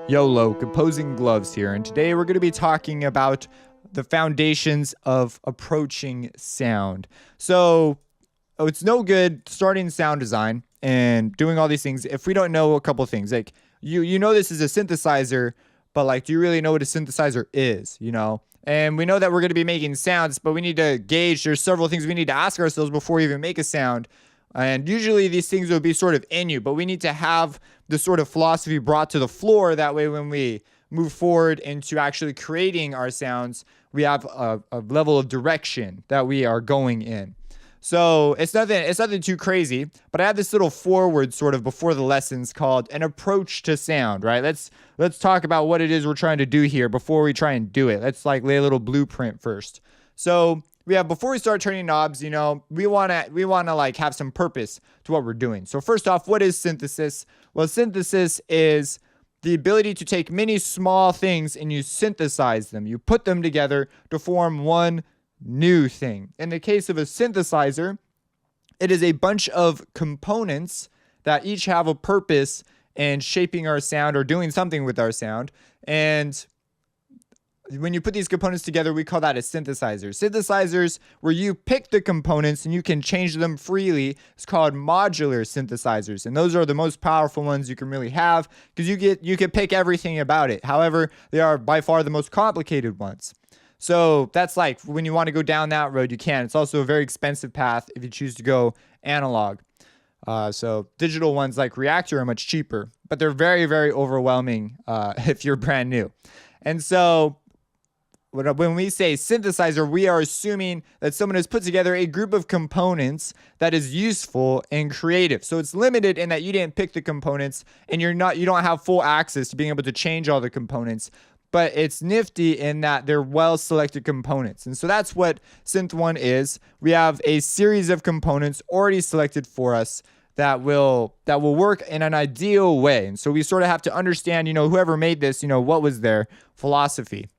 YOLO, Composing Gloves here, and today we're going to be talking about the foundations of approaching sound. So, it's no good starting sound design and doing all these things if we don't know a couple things. Like, you know this is a synthesizer, but like, do you really know what a synthesizer is, you know? And we know that we're going to be making sounds, but we need to gauge, there's several things we need to ask ourselves before we even make a sound. And usually these things will be sort of in you, but we need to have this sort of philosophy brought to the floor. That way, when we move forward into actually creating our sounds, we have a level of direction that we are going in. So it's nothing too crazy, but I have this little foreword sort of before the lessons called an approach to sound, right? Let's talk about what it is we're trying to do here before we try and do it. Let's like lay a little blueprint first. So before we start turning knobs, you know, we want to like have some purpose to what we're doing. So first off, what is synthesis? Well, synthesis is the ability to take many small things and you synthesize them. You put them together to form one new thing. In the case of a synthesizer, it is a bunch of components that each have a purpose in shaping our sound or doing something with our sound. And when you put these components together, we call that a synthesizer. Synthesizers, where you pick the components and you can change them freely, it's called modular synthesizers. And those are the most powerful ones you can really have because you can pick everything about it. However, they are by far the most complicated ones. So that's like when you want to go down that road, you can. It's also a very expensive path if you choose to go analog. So digital ones like Reactor are much cheaper, but they're very, very overwhelming if you're brand new. And so when we say synthesizer, we are assuming that someone has put together a group of components that is useful and creative. So it's limited in that you didn't pick the components and you don't have full access to being able to change all the components. But it's nifty in that they're well-selected components. And so that's what Synth1 is. We have a series of components already selected for us that will work in an ideal way. And so we sort of have to understand, you know, whoever made this, you know, what was their philosophy.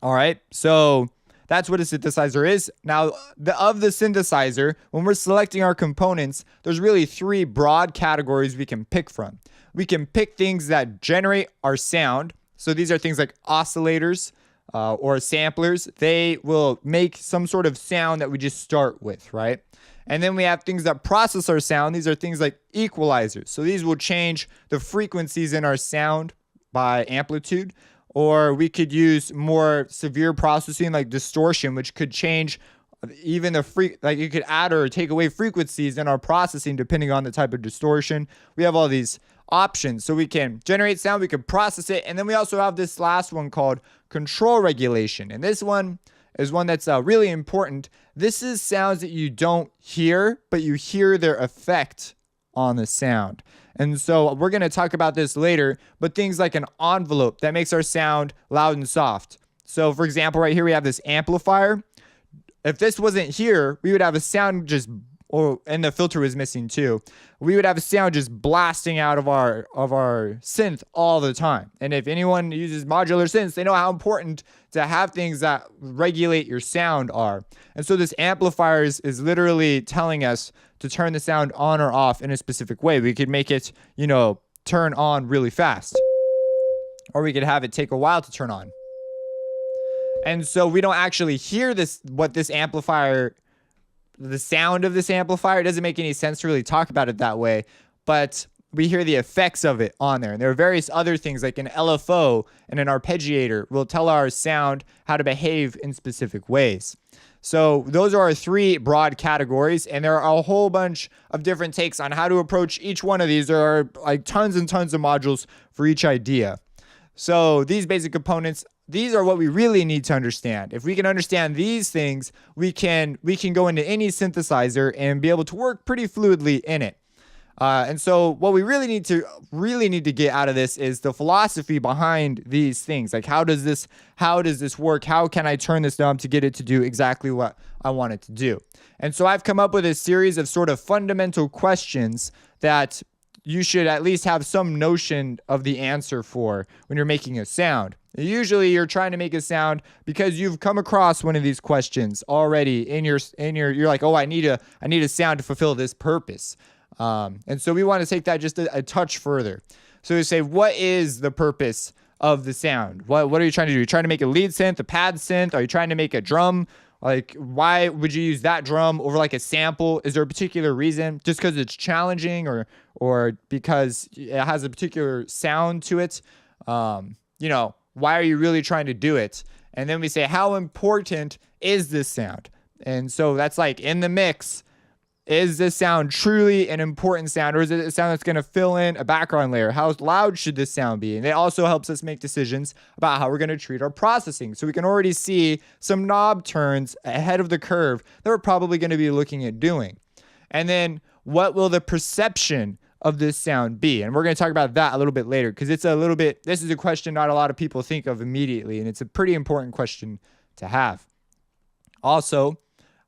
All right, so that's what a synthesizer is. Now, of the synthesizer, when we're selecting our components, there's really three broad categories we can pick from. We can pick things that generate our sound. So these are things like oscillators or samplers. They will make some sort of sound that we just start with, right? And then we have things that process our sound. These are things like equalizers. So these will change the frequencies in our sound by amplitude. Or we could use more severe processing like distortion, which could change even like you could add or take away frequencies in our processing depending on the type of distortion. We have all these options. So we can generate sound, we can process it, and then we also have this last one called control regulation. And this one is one that's really important. This is sounds that you don't hear, but you hear their effect on the sound. And so we're going to talk about this later, but things like an envelope that makes our sound loud and soft. So for example, right here we have this amplifier. If this wasn't here, we would have a sound and the filter was missing too. We would have a sound just blasting out of our synth all the time. And if anyone uses modular synths, they know how important to have things that regulate your sound are. And so this amplifier is literally telling us to turn the sound on or off in a specific way. We could make it, you know, turn on really fast, or we could have it take a while to turn on. And so we don't actually hear the sound of this amplifier. It doesn't make any sense to really talk about it that way, but we hear the effects of it on there. And there are various other things like an LFO and an arpeggiator will tell our sound how to behave in specific ways. So those are our three broad categories, and there are a whole bunch of different takes on how to approach each one of these. There are like tons and tons of modules for each idea. So these basic components, these are what we really need to understand. If we can understand these things, we can go into any synthesizer and be able to work pretty fluidly in it. And so what we really need to get out of this is the philosophy behind these things. Like how does this work? How can I turn this knob to get it to do exactly what I want it to do? And so I've come up with a series of sort of fundamental questions that you should at least have some notion of the answer for when you're making a sound. Usually you're trying to make a sound because you've come across one of these questions already you're like, oh, I need a sound to fulfill this purpose. And so we want to take that just a touch further. So we say, what is the purpose of the sound? What are you trying to do? You're trying to make a lead synth, a pad synth? Are you trying to make a drum? Like, why would you use that drum over like a sample? Is there a particular reason? Just because it's challenging, or because it has a particular sound to it? Why are you really trying to do it? And then we say, how important is this sound? And so that's like in the mix. Is this sound truly an important sound, or is it a sound that's going to fill in a background layer? How loud should this sound be? And it also helps us make decisions about how we're going to treat our processing. So we can already see some knob turns ahead of the curve that we're probably going to be looking at doing. And then what will the perception of this sound be? And we're going to talk about that a little bit later, because this is a question not a lot of people think of immediately, and it's a pretty important question to have. Also,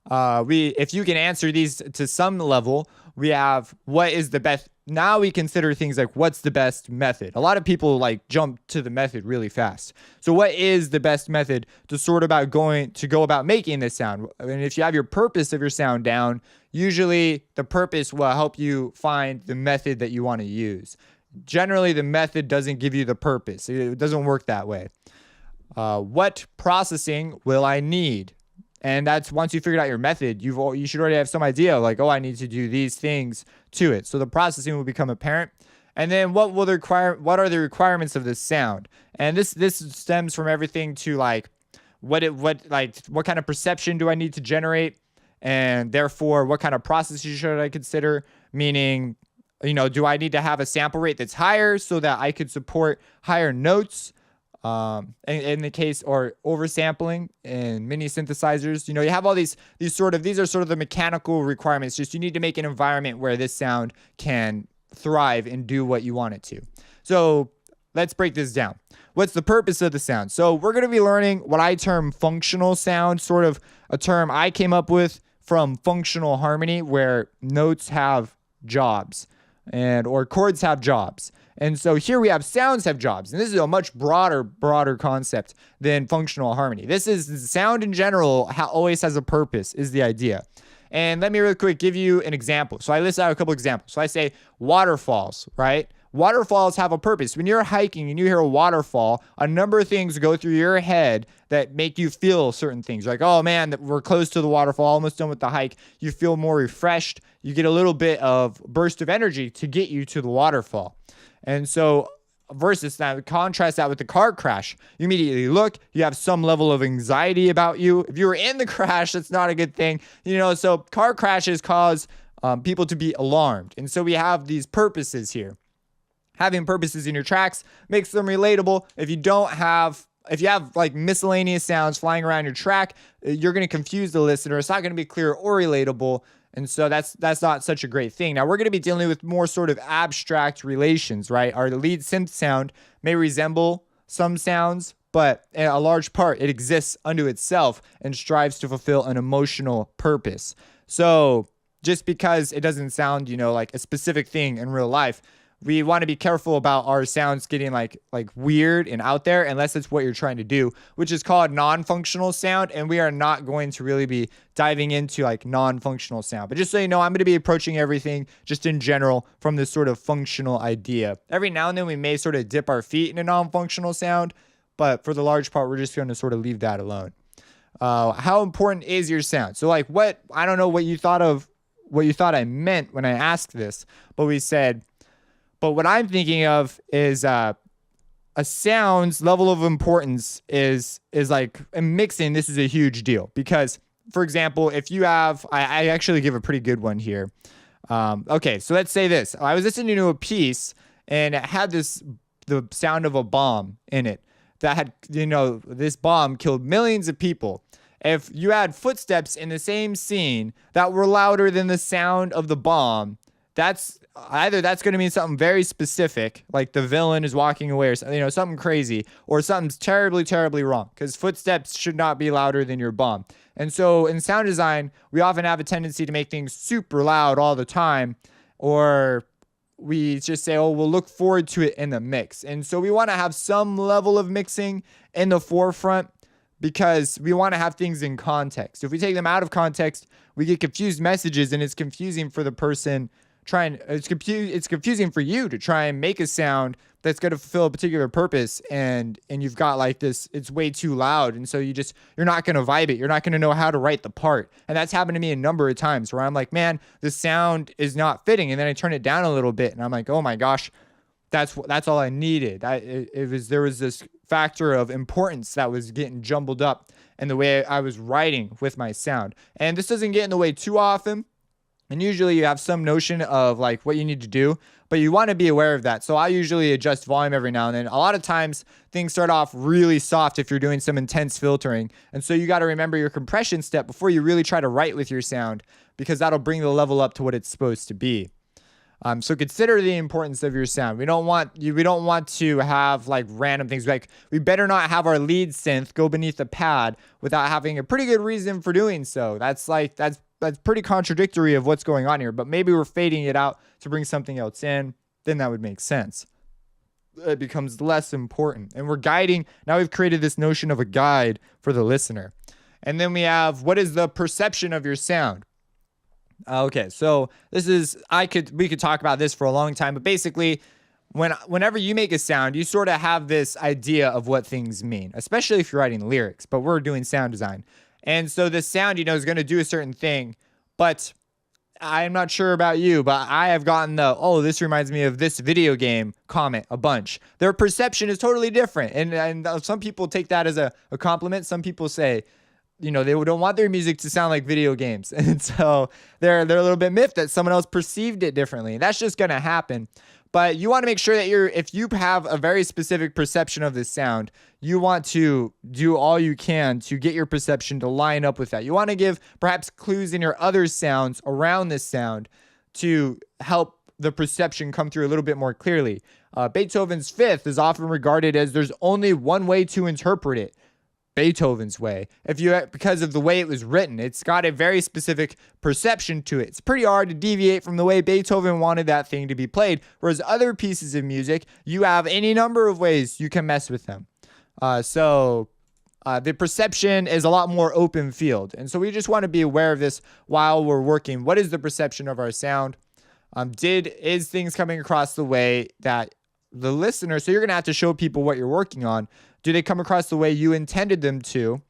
if you can answer these to some level, we have what is the best. Now we consider things like what's the best method. A lot of people like jump to the method really fast. So what is the best method to go about making this sound? I mean, if you have your purpose of your sound down, usually the purpose will help you find the method that you want to use. Generally, the method doesn't give you the purpose. It doesn't work that way. What processing will I need? And that's once you figured out your method, you should already have some idea like, oh, I need to do these things to it. So the processing will become apparent. And then what are the requirements of this sound? And this stems from everything to like what kind of perception do I need to generate? And therefore, what kind of processes should I consider? Meaning, do I need to have a sample rate that's higher so that I could support higher notes? In the case or oversampling in mini synthesizers, you have all these are sort of the mechanical requirements. Just you need to make an environment where this sound can thrive and do what you want it to. So let's break this down. What's the purpose of the sound? So we're going to be learning what I term functional sound, sort of a term I came up with from functional harmony, where notes have jobs or chords have jobs. And so here we have sounds have jobs. And this is a much broader concept than functional harmony. This is sound in general always has a purpose, is the idea. And let me really quick give you an example. So I list out a couple examples. So I say waterfalls, right? Waterfalls have a purpose. When you're hiking and you hear a waterfall, a number of things go through your head that make you feel certain things. Like, oh man, we're close to the waterfall, almost done with the hike. You feel more refreshed. You get a little bit of burst of energy to get you to the waterfall. And so versus that, contrast that with the car crash. You immediately look, you have some level of anxiety about you. If you were in the crash, that's not a good thing. So car crashes cause people to be alarmed. And so we have these purposes here. Having purposes in your tracks makes them relatable. If you have like miscellaneous sounds flying around your track, you're going to confuse the listener. It's not going to be clear or relatable. And so that's not such a great thing. Now we're going to be dealing with more sort of abstract relations, right? Our lead synth sound may resemble some sounds, but in a large part it exists unto itself and strives to fulfill an emotional purpose. So just because it doesn't sound, like a specific thing in real life, we want to be careful about our sounds getting like weird and out there, unless it's what you're trying to do, which is called non-functional sound. And we are not going to really be diving into like non-functional sound. But just so you know, I'm going to be approaching everything just in general from this sort of functional idea. Every now and then we may sort of dip our feet in a non-functional sound, but for the large part, we're just going to sort of leave that alone. How important is your sound? So like I don't know what you thought I meant when I asked this, but we said, but what I'm thinking of is a sound's level of importance is like in mixing. This is a huge deal because, for example, if you have, I actually give a pretty good one here. Okay, so let's say this. I was listening to a piece and it had the sound of a bomb in it that had, this bomb killed millions of people. If you had footsteps in the same scene that were louder than the sound of the bomb, that's going to mean something very specific, like the villain is walking away or something crazy, or something's terribly, terribly wrong, because footsteps should not be louder than your bomb. And so in sound design, we often have a tendency to make things super loud all the time, or we just say, oh, we'll look forward to it in the mix. And so we want to have some level of mixing in the forefront, because we want to have things in context. If we take them out of context, we get confused messages, and it's confusing for the person it's confusing for you to try and make a sound that's going to fulfill a particular purpose, and you've got like this, it's way too loud, and so you're not going to vibe it. You're not going to know how to write the part. And that's happened to me a number of times where I'm like, man, the sound is not fitting, and then I turn it down a little bit and I'm like, oh my gosh, that's all I needed. There was this factor of importance that was getting jumbled up in the way I was writing with my sound. And this doesn't get in the way too often. And usually you have some notion of like what you need to do, but you want to be aware of that. So I usually adjust volume every now and then. A lot of times things start off really soft if you're doing some intense filtering. And so you got to remember your compression step before you really try to write with your sound, because that'll bring the level up to what it's supposed to be. So consider the importance of your sound. We don't want to have like random things. Like we better not have our lead synth go beneath the pad without having a pretty good reason for doing so. That's pretty contradictory of what's going on here, but maybe we're fading it out to bring something else in. Then that would make sense. It becomes less important. And we're guiding. Now we've created this notion of a guide for the listener. And then we have, what is the perception of your sound? Okay, so we could talk about this for a long time, but basically whenever you make a sound, you sort of have this idea of what things mean, especially if you're writing lyrics, but we're doing sound design. And so this sound, is going to do a certain thing, but I'm not sure about you, but I have gotten this reminds me of this video game comment a bunch. Their perception is totally different. And some people take that as a compliment. Some people say, they don't want their music to sound like video games. And so they're a little bit miffed that someone else perceived it differently. That's just going to happen. But you want to make sure that if you have a very specific perception of this sound, you want to do all you can to get your perception to line up with that. You want to give perhaps clues in your other sounds around this sound to help the perception come through a little bit more clearly. Beethoven's Fifth is often regarded as there's only one way to interpret it. Beethoven's way. Because of the way it was written, it's got a very specific perception to it. It's pretty hard to deviate from the way Beethoven wanted that thing to be played. Whereas other pieces of music, you have any number of ways you can mess with them. So the perception is a lot more open field. And so we just want to be aware of this while we're working. What is the perception of our sound? Is things coming across the way that the listener, so you're going to have to show people what you're working on. Do they come across the way you intended them to?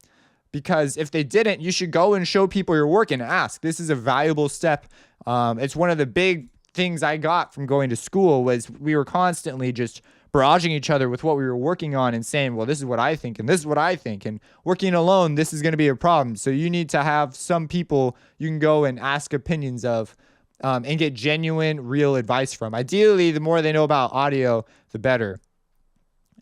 Because if they didn't, you should go and show people your work and ask. This is a valuable step. It's one of the big things I got from going to school was we were constantly just barraging each other with what we were working on and saying, well, this is what I think and this is what I think. And working alone, this is going to be a problem. So you need to have some people you can go and ask opinions of and get genuine, real advice from. Ideally, the more they know about audio, the better.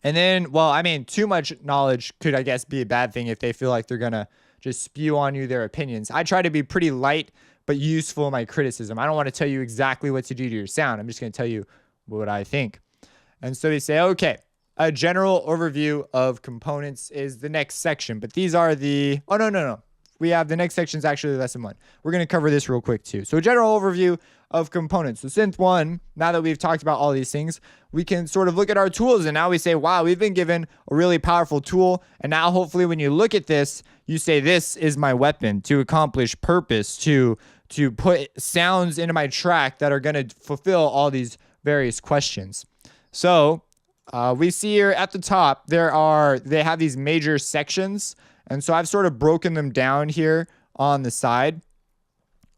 And then, too much knowledge could, I guess, be a bad thing if they feel like they're going to just spew on you their opinions. I try to be pretty light but useful in my criticism. I don't want to tell you exactly what to do to your sound. I'm just going to tell you what I think. And so we say, okay, a general overview of components is the next section. But these are no. We have the next section is actually lesson 1. We're going to cover this real quick too. So a general overview of components. So Synth1, now that we've talked about all these things, we can sort of look at our tools and now we say, wow, we've been given a really powerful tool. And now hopefully when you look at this, you say, this is my weapon to accomplish purpose, to put sounds into my track that are going to fulfill all these various questions. So we see here at the top, they have these major sections. And so I've sort of broken them down here on the side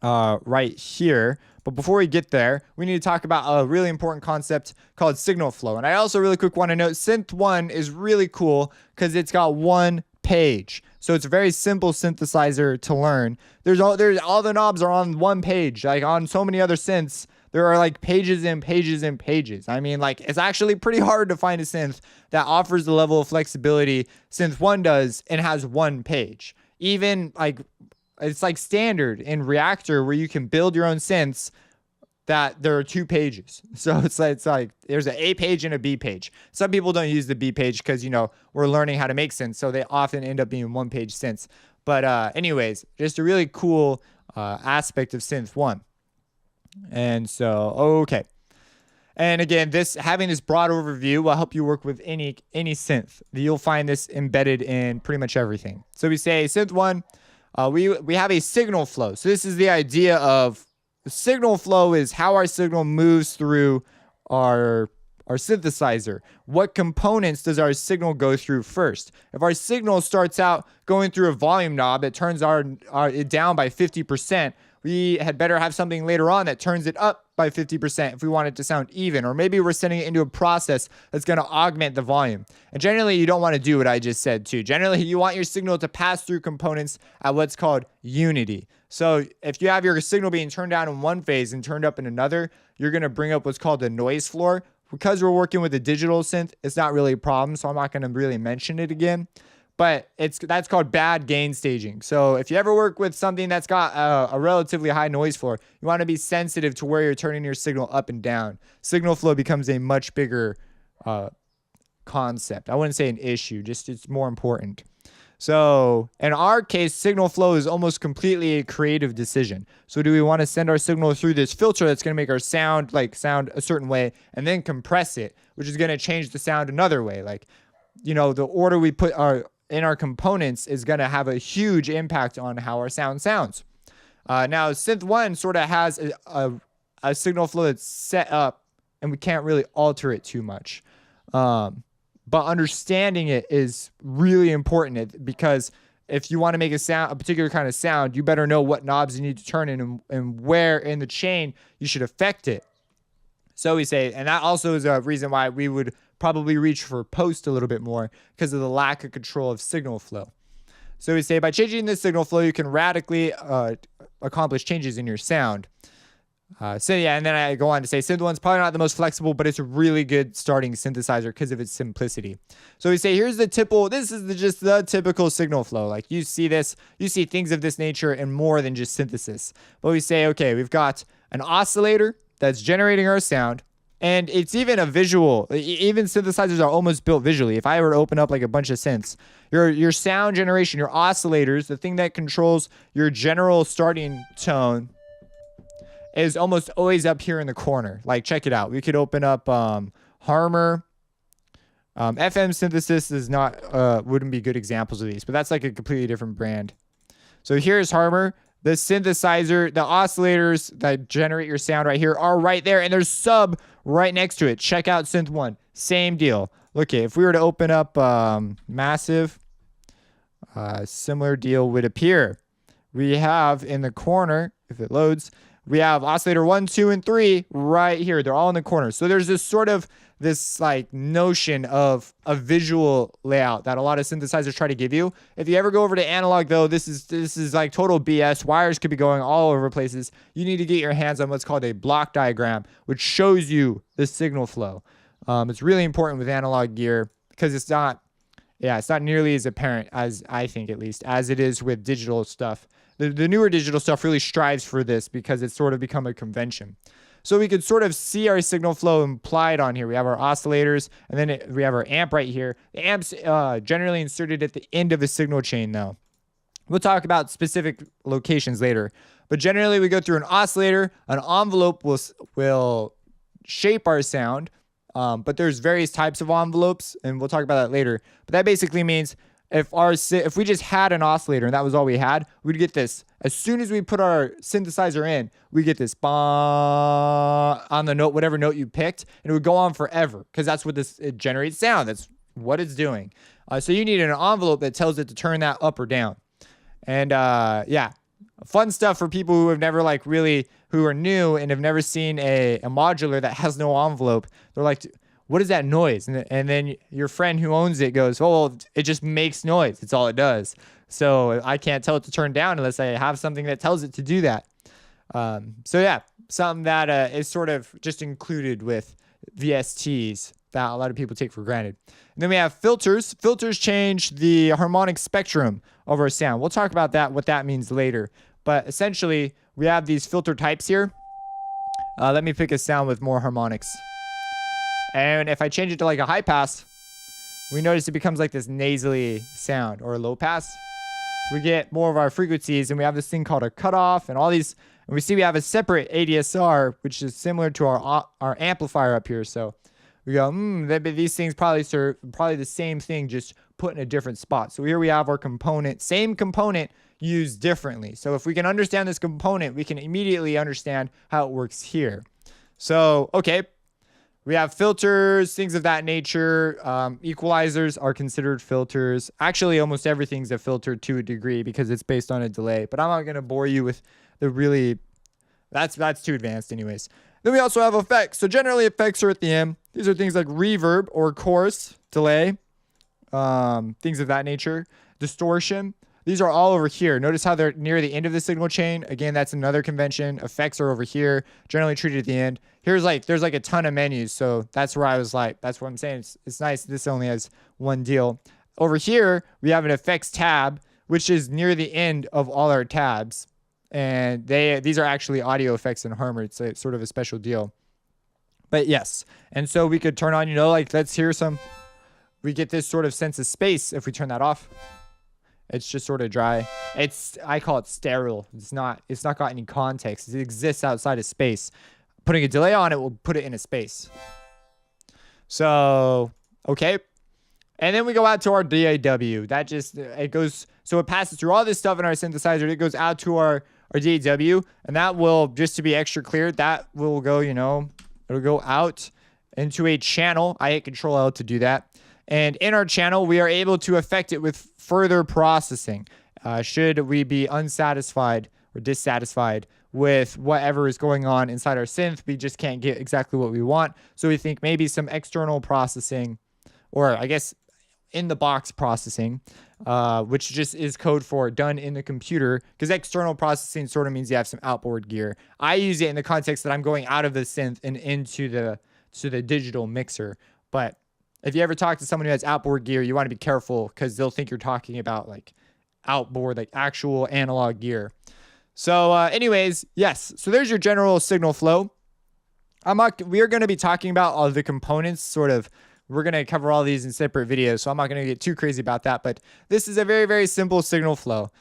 right here. But before we get there, we need to talk about a really important concept called signal flow. And I also really quick want to note Synth1 is really cool because it's got one page. So it's a very simple synthesizer to learn. There's all the knobs are on one page. Like on so many other synths, there are like pages and pages and pages. I mean, like it's actually pretty hard to find a synth that offers the level of flexibility Synth1 does and has one page. Even like it's like standard in Reactor where you can build your own synths that there are 2 pages. So it's like there's an A page and a B page. Some people don't use the B page because, we're learning how to make synths. So they often end up being 1-page synths. But anyways, just a really cool aspect of Synth1. And so, okay. And again, having this broad overview will help you work with any synth. You'll find this embedded in pretty much everything. So we say Synth1, we have a signal flow. So this is the idea of signal flow is how our signal moves through our synthesizer. What components does our signal go through first? If our signal starts out going through a volume knob that turns it down by 50%, we had better have something later on that turns it up by 50% if we want it to sound even. Or maybe we're sending it into a process that's going to augment the volume. And generally, you don't want to do what I just said too. Generally, you want your signal to pass through components at what's called unity. So if you have your signal being turned down in one phase and turned up in another, you're going to bring up what's called the noise floor. Because we're working with a digital synth, it's not really a problem, so I'm not going to really mention it again. But that's called bad gain staging. So if you ever work with something that's got a relatively high noise floor, you want to be sensitive to where you're turning your signal up and down. Signal flow becomes a much bigger concept. I wouldn't say an issue, just it's more important. So in our case, signal flow is almost completely a creative decision. So do we want to send our signal through this filter that's going to make our sound a certain way and then compress it, which is going to change the sound another way? Like, the order we put in our components is going to have a huge impact on how our sound sounds. Now, Synth1 sort of has a signal flow that's set up, and we can't really alter it too much. But understanding it is really important because if you want to make a particular kind of sound, you better know what knobs you need to turn in and where in the chain you should affect it. So we say, and that also is a reason why we would probably reach for post a little bit more because of the lack of control of signal flow. So we say by changing the signal flow, you can radically accomplish changes in your sound. And then I go on to say Synth1's probably not the most flexible, but it's a really good starting synthesizer because of its simplicity. So we say here's just the typical signal flow. Like you see things of this nature and more than just synthesis. But we say, okay, we've got an oscillator that's generating our sound, and it's even a visual. Even synthesizers are almost built visually. If I were to open up like a bunch of synths, your sound generation, your oscillators, the thing that controls your general starting tone, is almost always up here in the corner. Like, check it out. We could open up Harmer. FM synthesis is not wouldn't be good examples of these, but that's like a completely different brand. So here's Harmer. The synthesizer, the oscillators that generate your sound right here are right there, and there's sub right next to it. Check out Synth1. Same deal. Look, if we were to open up Massive, similar deal would appear. We have in the corner, if it loads, we have oscillator 1, 2, and 3 right here. They're all in the corner. So there's this like notion of a visual layout that a lot of synthesizers try to give you. If you ever go over to analog, though, this is like total BS. Wires could be going all over places. You need to get your hands on what's called a block diagram, which shows you the signal flow. It's really important with analog gear because it's not nearly as apparent, as I think at least, as it is with digital stuff. The newer digital stuff really strives for this because it's sort of become a convention. So we could sort of see our signal flow implied on here. We have our oscillators, and then we have our amp right here. The amp's generally inserted at the end of a signal chain, though. We'll talk about specific locations later. But generally, we go through an oscillator. An envelope will shape our sound. But there's various types of envelopes, and we'll talk about that later. But that basically means if we just had an oscillator and that was all we had, we'd get this. As soon as we put our synthesizer in, we get this bah on the note, whatever note you picked, and it would go on forever because that's what it generates sound. That's what it's doing. So you need an envelope that tells it to turn that up or down. And fun stuff for people who have never who are new and have never seen a modular that has no envelope. They're like, what is that noise? And then your friend who owns it goes, oh, well, it just makes noise. It's all it does. So I can't tell it to turn down unless I have something that tells it to do that. Something that is sort of just included with VSTs that a lot of people take for granted. And then we have filters. Filters change the harmonic spectrum of our sound. We'll talk about what that means later. But essentially, we have these filter types here. Let me pick a sound with more harmonics. And if I change it to like a high pass, we notice it becomes like this nasally sound, or a low pass. We get more of our frequencies, and we have this thing called a cutoff and all these. And we see we have a separate ADSR, which is similar to our amplifier up here. So we go, these things probably serve the same thing, just put in a different spot. So here we have our component, same component, used differently. So if we can understand this component, we can immediately understand how it works here. So, okay, we have filters, things of that nature. Equalizers are considered filters. Actually, almost everything's a filter to a degree because it's based on a delay. But I'm not going to bore you with the really... That's too advanced anyways. Then we also have effects. So generally, effects are at the end. These are things like reverb or chorus, delay, things of that nature. Distortion. These are all over here. Notice how they're near the end of the signal chain. Again, that's another convention. Effects are over here, generally treated at the end. There's like a ton of menus. So that's where I was like, that's what I'm saying. It's nice. This only has one deal. Over here, we have an effects tab, which is near the end of all our tabs. And these are actually audio effects in Harmony. It's sort of a special deal. But yes. And so we could turn on, like let's hear some. We get this sort of sense of space if we turn that off. It's just sort of dry. I call it sterile. It's not got any context. It exists outside of space. Putting a delay on it will put it in a space. So, okay. And then we go out to our DAW. That just, it goes, so it passes through all this stuff in our synthesizer. It goes out to our DAW. And that will, just to be extra clear, that will go, it'll go out into a channel. I hit Control L to do that. And in our channel, we are able to affect it with further processing. Should we be unsatisfied or dissatisfied with whatever is going on inside our synth, we just can't get exactly what we want. So we think maybe some external processing, or I guess in the box processing, which just is code for done in the computer, because external processing sort of means you have some outboard gear. I use it in the context that I'm going out of the synth and into the digital mixer. But if you ever talk to someone who has outboard gear, you want to be careful because they'll think you're talking about like outboard, like actual analog gear. So anyways, yes. So there's your general signal flow. We are going to be talking about all the components sort of. We're going to cover all these in separate videos, so I'm not going to get too crazy about that. But this is a very, very simple signal flow.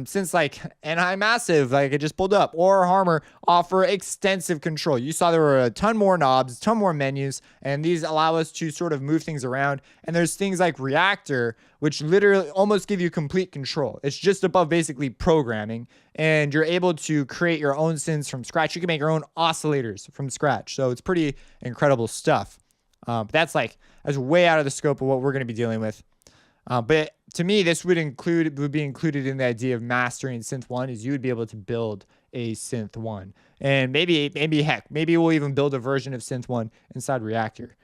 Since like Anti-Massive, like I just pulled up, or Harmor offer extensive control. You saw there were a ton more knobs, a ton more menus, and these allow us to sort of move things around. And there's things like Reactor, which literally almost give you complete control. It's just above basically programming, and you're able to create your own synths from scratch. You can make your own oscillators from scratch. So it's pretty incredible stuff. But that's way out of the scope of what we're going to be dealing with. But to me, this would be included in the idea of mastering Synth1, is you would be able to build a Synth1. And maybe we'll even build a version of Synth1 inside Reactor.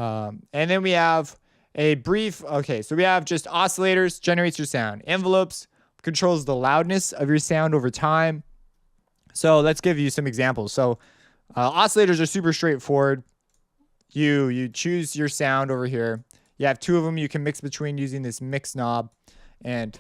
And then we have a brief, so we have just oscillators, generates your sound. Envelopes controls the loudness of your sound over time. So let's give you some examples. So oscillators are super straightforward. You choose your sound over here. You have two of them you can mix between using this mix knob, and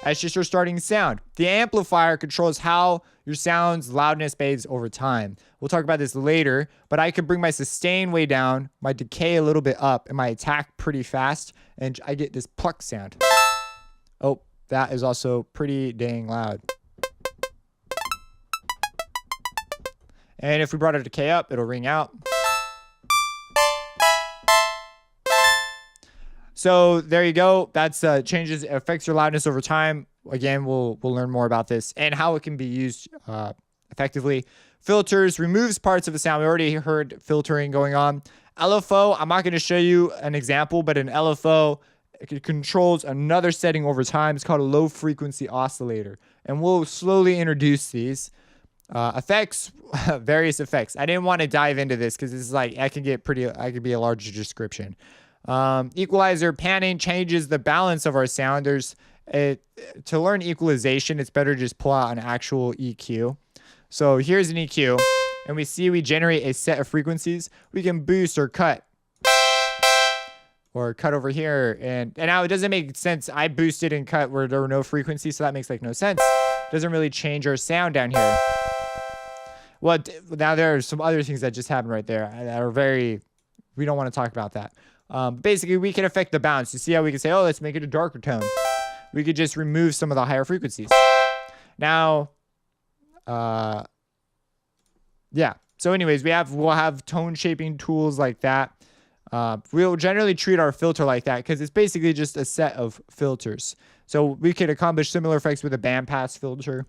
that's just your starting sound. The amplifier controls how your sound's loudness fades over time. We'll talk about this later, but I could bring my sustain way down, my decay a little bit up, and my attack pretty fast, and I get this pluck sound. Oh, that is also pretty dang loud. And if we brought our decay up, it'll ring out. So there you go. That's affects your loudness over time. Again, we'll learn more about this and how it can be used effectively. Filters removes parts of the sound. We already heard filtering going on. LFO, I'm not going to show you an example, but an LFO, it controls another setting over time. It's called a low frequency oscillator, and we'll slowly introduce these. Effects, various effects. I didn't want to dive into this because this is I could be a larger description. Equalizer panning changes the balance of our sound. To learn equalization, it's better to just pull out an actual EQ. So here's an EQ, and we generate a set of frequencies. We can boost or cut. Or cut over here, and now it doesn't make sense. I boosted and cut where there were no frequencies, so that makes no sense. Doesn't really change our sound down here. Well, now there are some other things that just happened right there that are we don't want to talk about that. Basically, we can affect the bounce. You see how we can say, oh, let's make it a darker tone. We could just remove some of the higher frequencies. Now, yeah. So anyways, we'll have tone shaping tools like that. We'll generally treat our filter like that because it's basically just a set of filters. So we could accomplish similar effects with a bandpass filter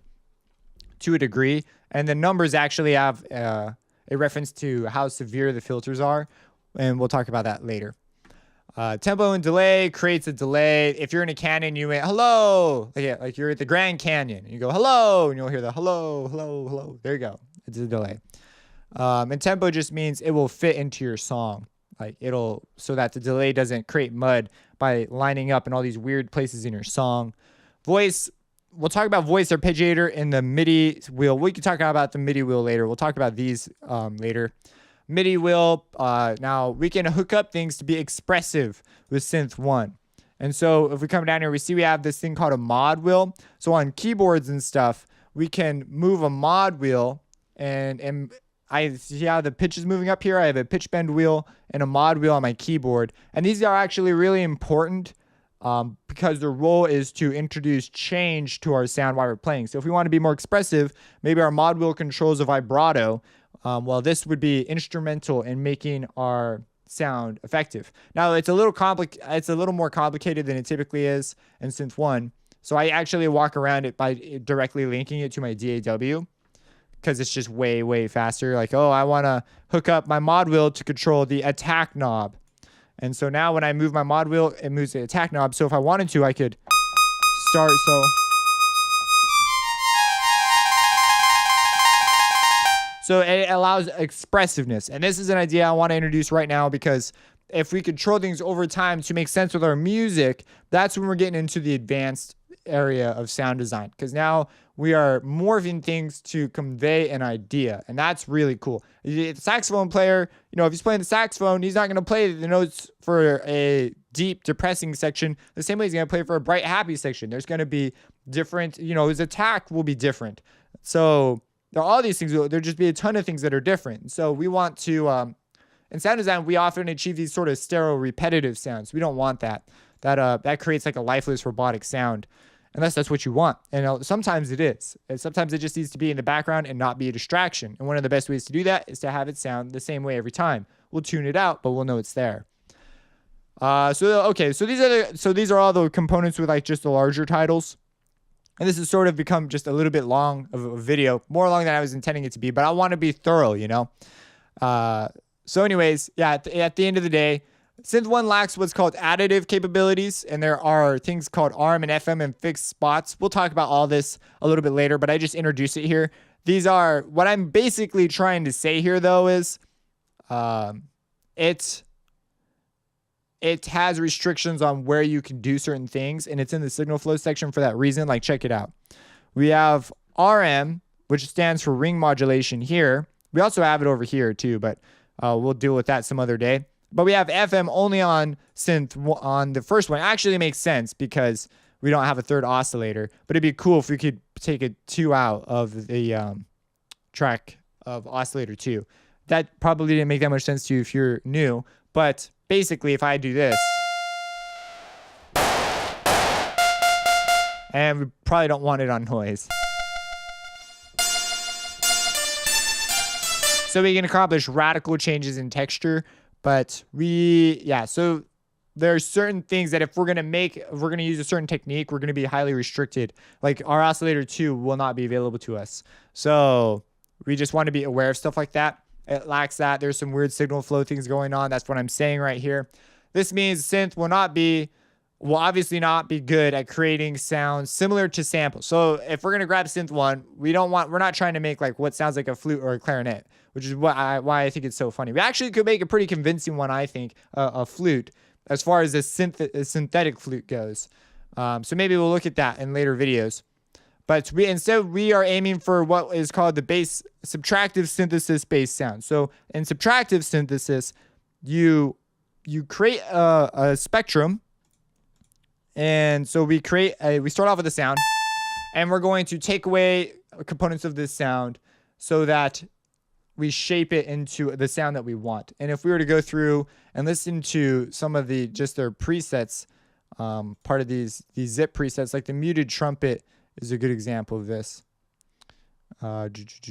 to a degree. And the numbers actually have a reference to how severe the filters are. And we'll talk about that later. Tempo and delay creates a delay. If you're in a canyon, you went hello. Like you're at the Grand Canyon. You go hello, and you'll hear the hello, hello, hello. There you go. It's a delay. And tempo just means it will fit into your song. Like it'll, so that the delay doesn't create mud by lining up in all these weird places in your song. Voice, we'll talk about voice arpeggiator in the MIDI wheel. We can talk about the MIDI wheel later. We'll talk about these later. MIDI wheel, now we can hook up things to be expressive with Synth1. And so if we come down here, we see we have this thing called a mod wheel. So on keyboards and stuff, we can move a mod wheel, and I see how the pitch is moving up here. I have a pitch bend wheel and a mod wheel on my keyboard. And these are actually really important because their role is to introduce change to our sound while we're playing. So if we want to be more expressive, maybe our mod wheel controls a vibrato. Well, this would be instrumental in making our sound effective. Now, it's a little more complicated than it typically is in Synth1. So I actually walk around it by directly linking it to my DAW because it's just way, way faster. Like, oh, I want to hook up my mod wheel to control the attack knob. And so now when I move my mod wheel, it moves the attack knob. So if I wanted to, I could start. So it allows expressiveness. And this is an idea I want to introduce right now, because if we control things over time to make sense with our music, that's when we're getting into the advanced area of sound design. Because now we are morphing things to convey an idea. And that's really cool. The saxophone player, if he's playing the saxophone, he's not going to play the notes for a deep, depressing section the same way he's going to play for a bright, happy section. There's going to be different, his attack will be different. So there are all these things. There'll just be a ton of things that are different. So we want to, in sound design, we often achieve these sort of stereo repetitive sounds. We don't want that. That creates like a lifeless robotic sound, unless that's what you want. And sometimes it is. And sometimes it just needs to be in the background and not be a distraction. And one of the best ways to do that is to have it sound the same way every time. We'll tune it out, but we'll know it's there. So these are all the components with like just the larger titles. And this has sort of become just a little bit long of a video, more long than I was intending it to be, but I want to be thorough, So anyways, yeah, at the end of the day, Synth1 lacks what's called additive capabilities, and there are things called ARM and FM and fixed spots. We'll talk about all this a little bit later, but I just introduced it here. These are, what I'm basically trying to say here, though, is it has restrictions on where you can do certain things, and it's in the signal flow section for that reason. Like, check it out. We have RM, which stands for ring modulation here. We also have it over here too, but we'll deal with that some other day. But we have FM only on Synth on the first one. Actually, it makes sense because we don't have a third oscillator, but it'd be cool if we could take a 2 out of the track of oscillator 2. That probably didn't make that much sense to you if you're new, but basically, if I do this, and we probably don't want it on noise. So we can accomplish radical changes in texture, but so there are certain things that if we're going to use a certain technique, we're going to be highly restricted. Like our oscillator 2 will not be available to us. So we just want to be aware of stuff like that. It lacks that. There's some weird signal flow things going on. That's what I'm saying right here. This means synth will obviously not be good at creating sounds similar to samples. So if we're going to grab Synth1, we're not trying to make like what sounds like a flute or a clarinet, which is why I think it's so funny. We actually could make a pretty convincing one, I think, a flute, as far as a synthetic flute goes. So maybe we'll look at that in later videos. But we are aiming for what is called the bass subtractive synthesis bass sound. So in subtractive synthesis, you create a spectrum, and so we start off with a sound, and we're going to take away components of this sound so that we shape it into the sound that we want. And if we were to go through and listen to some of their presets, part of these zip presets, like the muted trumpet is a good example of this. We'll just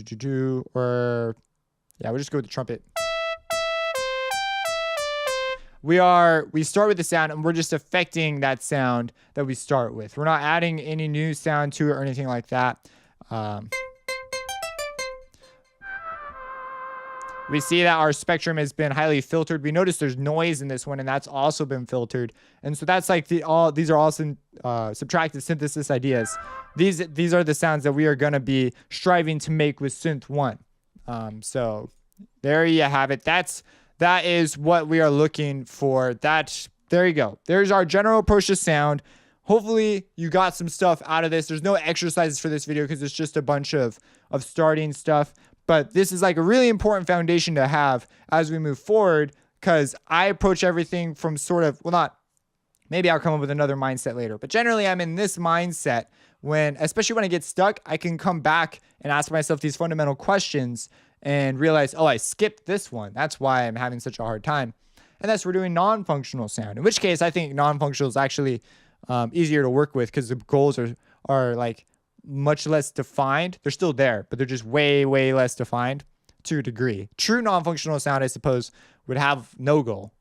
go with the trumpet. we start with the sound and we're just affecting that sound that we start with. We're not adding any new sound to it or anything like that. We see that our spectrum has been highly filtered. We notice there's noise in this one, and that's also been filtered. And so that's like these are all some subtractive synthesis ideas. These are the sounds that we are going to be striving to make with Synth1. So there you have it. That is what we are looking for. There you go. There's our general approach to sound. Hopefully you got some stuff out of this. There's no exercises for this video because it's just a bunch of starting stuff. But this is like a really important foundation to have as we move forward, because I approach everything from sort of, well, not, maybe I'll come up with another mindset later, but generally I'm in this mindset especially when I get stuck, I can come back and ask myself these fundamental questions and realize, oh, I skipped this one. That's why I'm having such a hard time. And that's we're doing non-functional sound, in which case I think non-functional is actually easier to work with because the goals are like much less defined. They're still there, but they're just way, way less defined to a degree. True non-functional sound, I suppose, would have no goal.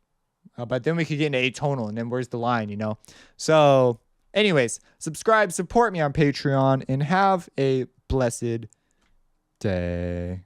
But then we could get into atonal, and then where's the line, you know? So anyways, subscribe, support me on Patreon, and have a blessed day.